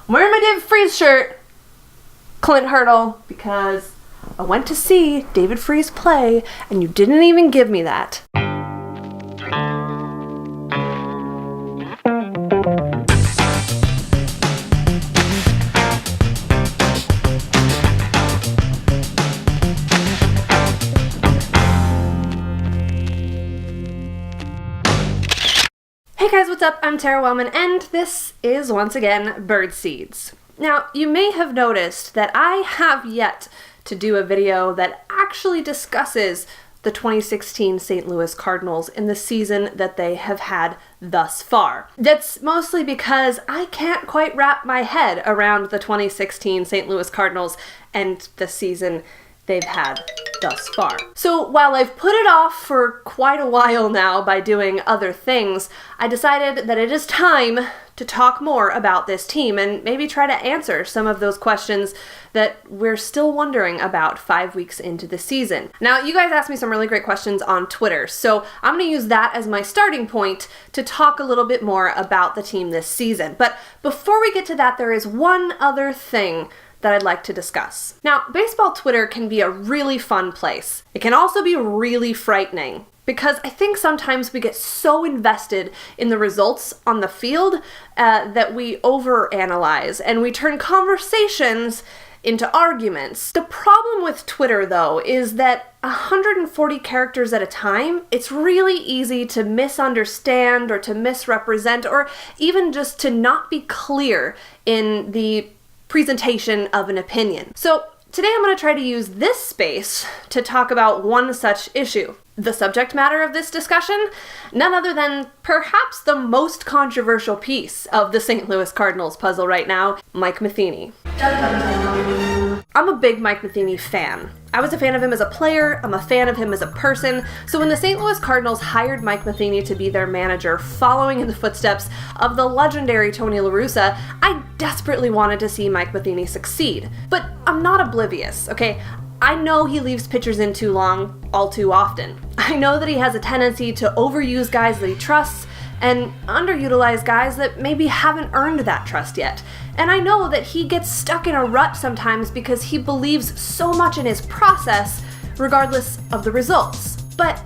I'm wearing my David Freese shirt, Clint Hurdle, because I went to see David Freese play, and you didn't even give me that. Hey guys, what's up? I'm Tara Wellman, and this is once again Birdseeds. Now, you may have noticed that I have yet to do a video that actually discusses the 2016 St. Louis Cardinals in the season that they have had thus far. That's mostly because I can't quite wrap my head around the 2016 St. Louis Cardinals and the season they've had thus far. So while I've put it off for quite a while now by doing other things, I decided that it is time to talk more about this team and maybe try to answer some of those questions that we're still wondering about 5 weeks into the season. Now, you guys asked me some really great questions on Twitter, so I'm going to use that as my starting point to talk a little bit more about the team this season. But before we get to that, there is one other thing that I'd like to discuss. Now, baseball Twitter can be a really fun place. It can also be really frightening, because I think sometimes we get so invested in the results on the field that we overanalyze and we turn conversations into arguments. The problem with Twitter, though, is that 140 characters at a time, it's really easy to misunderstand or to misrepresent or even just to not be clear in the presentation of an opinion. So today I'm going to try to use this space to talk about one such issue. The subject matter of this discussion, none other than perhaps the most controversial piece of the St. Louis Cardinals puzzle right now, Mike Matheny. I'm a big Mike Matheny fan. I was a fan of him as a player, I'm a fan of him as a person, so when the St. Louis Cardinals hired Mike Matheny to be their manager, following in the footsteps of the legendary Tony La Russa, I desperately wanted to see Mike Matheny succeed. But I'm not oblivious, okay? I know he leaves pitchers in too long, all too often. I know that he has a tendency to overuse guys that he trusts and underutilize guys that maybe haven't earned that trust yet. And I know that he gets stuck in a rut sometimes because he believes so much in his process, regardless of the results. But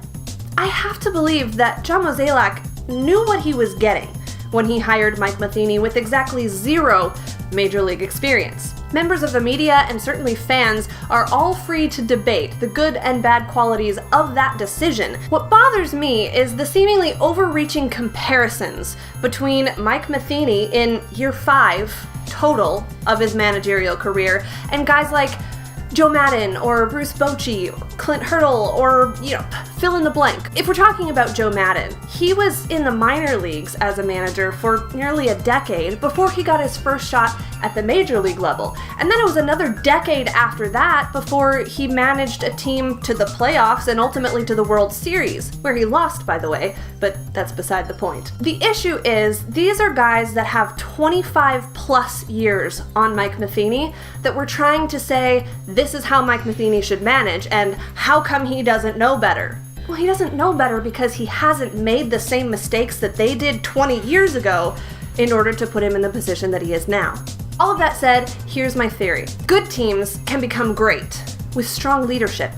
I have to believe that John Mozeliak knew what he was getting when he hired Mike Matheny with exactly zero major league experience. Members of the media and certainly fans are all free to debate the good and bad qualities of that decision. What bothers me is the seemingly overreaching comparisons between Mike Matheny in year 5 total of his managerial career and guys like Joe Maddon or Bruce Bochy, or Clint Hurdle, or, fill in the blank. If we're talking about Joe Maddon, he was in the minor leagues as a manager for nearly a decade before he got his first shot at the major league level. And then it was another decade after that before he managed a team to the playoffs and ultimately to the World Series, where he lost, by the way, but that's beside the point. The issue is, these are guys that have 25 plus years on Mike Matheny that we're trying to say, this is how Mike Matheny should manage, and how come he doesn't know better? Well, he doesn't know better because he hasn't made the same mistakes that they did 20 years ago in order to put him in the position that he is now. All of that said, here's my theory. Good teams can become great with strong leadership,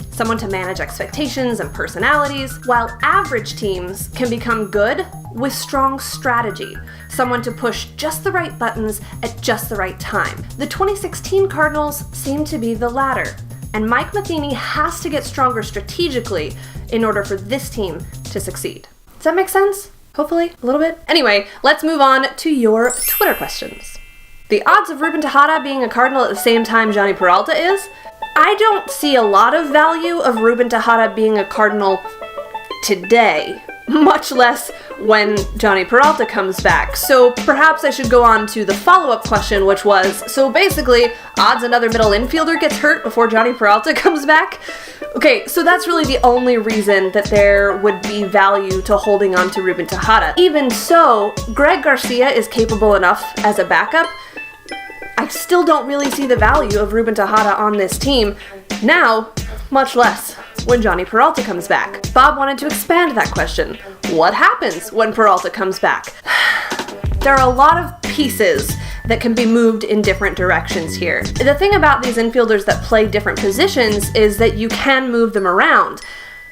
someone to manage expectations and personalities, while average teams can become good with strong strategy, someone to push just the right buttons at just the right time. The 2016 Cardinals seem to be the latter, and Mike Matheny has to get stronger strategically in order for this team to succeed. Does that make sense? Hopefully, a little bit. Anyway, let's move on to your Twitter questions. The odds of Ruben Tejada being a Cardinal at the same time Jhonny Peralta is? I don't see a lot of value of Ruben Tejada being a Cardinal today, much less when Jhonny Peralta comes back. So perhaps I should go on to the follow-up question, which was, so basically, odds another middle infielder gets hurt before Jhonny Peralta comes back? Okay, so that's really the only reason that there would be value to holding on to Ruben Tejada. Even so, Greg Garcia is capable enough as a backup. I still don't really see the value of Ruben Tejada on this team now, much less when Jhonny Peralta comes back. Bob wanted to expand that question. What happens when Peralta comes back? There are a lot of pieces that can be moved in different directions here. The thing about these infielders that play different positions is that you can move them around.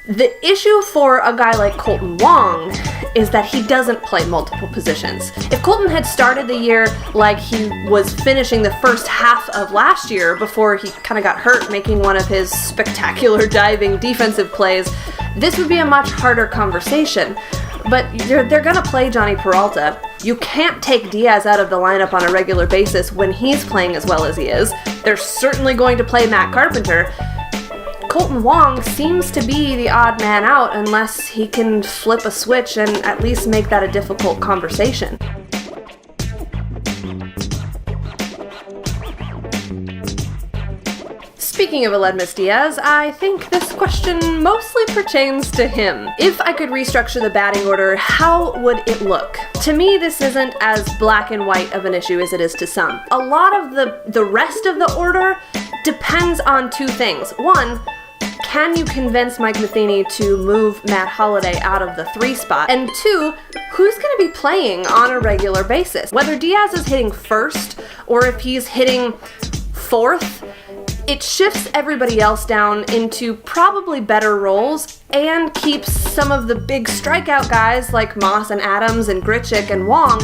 The issue for a guy like Kolten Wong is that he doesn't play multiple positions. If Kolten had started the year like he was finishing the first half of last year before he kind of got hurt making one of his spectacular diving defensive plays, this would be a much harder conversation. But they're gonna play Johnny Peralta. You can't take Diaz out of the lineup on a regular basis when he's playing as well as he is. They're certainly going to play Matt Carpenter. Kolten Wong seems to be the odd man out unless he can flip a switch and at least make that a difficult conversation. Speaking of Aledmys Diaz, I think this question mostly pertains to him. If I could restructure the batting order, how would it look? To me, this isn't as black and white of an issue as it is to some. A lot of the rest of the order depends on two things. One, can you convince Mike Matheny to move Matt Holliday out of the 3 spot? And 2, who's going to be playing on a regular basis? Whether Diaz is hitting first or if he's hitting 4th, it shifts everybody else down into probably better roles and keeps some of the big strikeout guys like Moss and Adams and Grichuk and Wong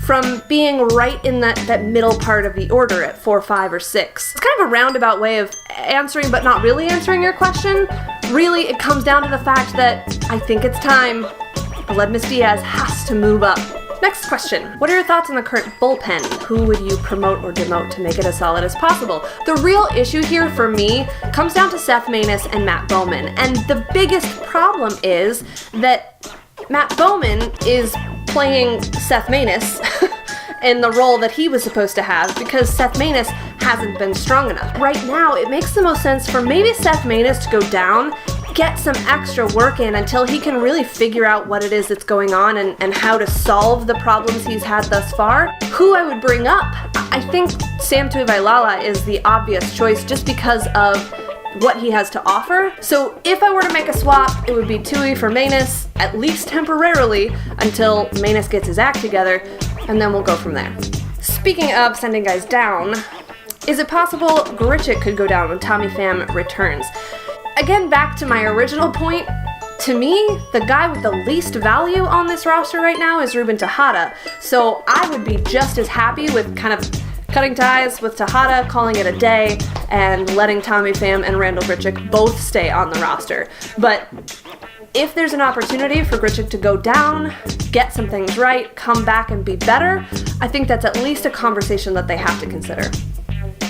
from being right in that middle part of the order at 4, 5, or 6. It's kind of a roundabout way of answering but not really answering your question. Really, it comes down to the fact that I think it's time. Aledmys Diaz has to move up. Next question. What are your thoughts on the current bullpen? Who would you promote or demote to make it as solid as possible? The real issue here for me comes down to Seth Maness and Matt Bowman. And the biggest problem is that Matt Bowman is playing Seth Maness in the role that he was supposed to have because Seth Maness hasn't been strong enough. Right now, it makes the most sense for maybe Seth Maness to go down, get some extra work in until he can really figure out what it is that's going on and how to solve the problems he's had thus far. Who I would bring up? I think Sam Tuivailala is the obvious choice just because of what he has to offer. So if I were to make a swap, it would be Tui for Maness, at least temporarily, until Maness gets his act together, and then we'll go from there. Speaking of sending guys down, is it possible Grichuk could go down when Tommy Pham returns? Again, back to my original point, to me, the guy with the least value on this roster right now is Ruben Tejada, so I would be just as happy with kind of cutting ties with Tejada, calling it a day, and letting Tommy Pham and Randall Grichuk both stay on the roster. But if there's an opportunity for Grichuk to go down, get some things right, come back and be better, I think that's at least a conversation that they have to consider.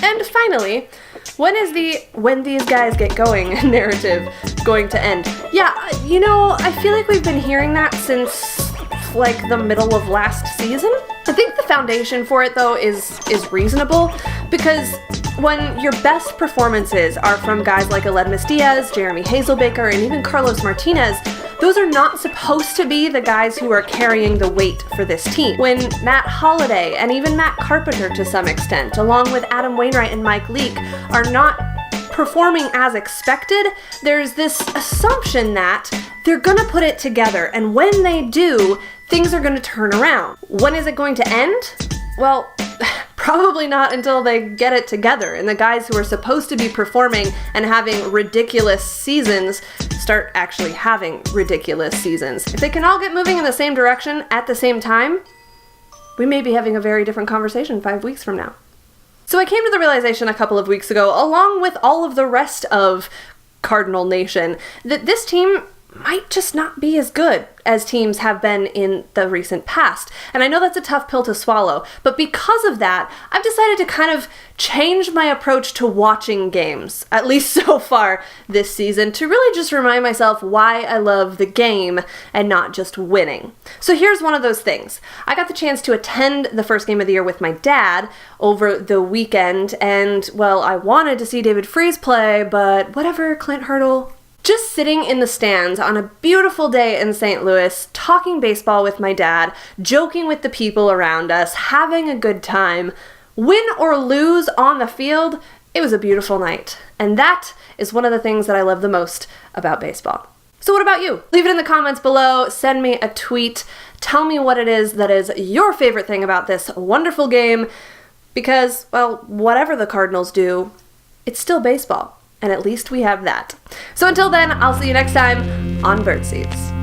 And finally, when is the "when these guys get going" narrative going to end? Yeah, you know, I feel like we've been hearing that since like the middle of last season. I think the foundation for it though is reasonable because when your best performances are from guys like Aledmys Diaz, Jeremy Hazelbaker, and even Carlos Martinez, those are not supposed to be the guys who are carrying the weight for this team. When Matt Holliday and even Matt Carpenter to some extent, along with Adam Wainwright and Mike Leake, are not performing as expected, there's this assumption that they're gonna put it together, and when they do, things are gonna turn around. When is it going to end? Well, probably not until they get it together and the guys who are supposed to be performing and having ridiculous seasons start actually having ridiculous seasons. If they can all get moving in the same direction at the same time, we may be having a very different conversation 5 weeks from now. So I came to the realization a couple of weeks ago, along with all of the rest of Cardinal Nation, that this team might just not be as good as teams have been in the recent past. And I know that's a tough pill to swallow, but because of that, I've decided to kind of change my approach to watching games, at least so far this season, to really just remind myself why I love the game and not just winning. So here's one of those things. I got the chance to attend the first game of the year with my dad over the weekend, and, well, I wanted to see David Freese play, but whatever, Clint Hurdle. Just sitting in the stands on a beautiful day in St. Louis, talking baseball with my dad, joking with the people around us, having a good time. Win or lose on the field, it was a beautiful night. And that is one of the things that I love the most about baseball. So what about you? Leave it in the comments below, send me a tweet, tell me what it is that is your favorite thing about this wonderful game. Because, well, whatever the Cardinals do, it's still baseball. And at least we have that. So until then, I'll see you next time on Birdseeds.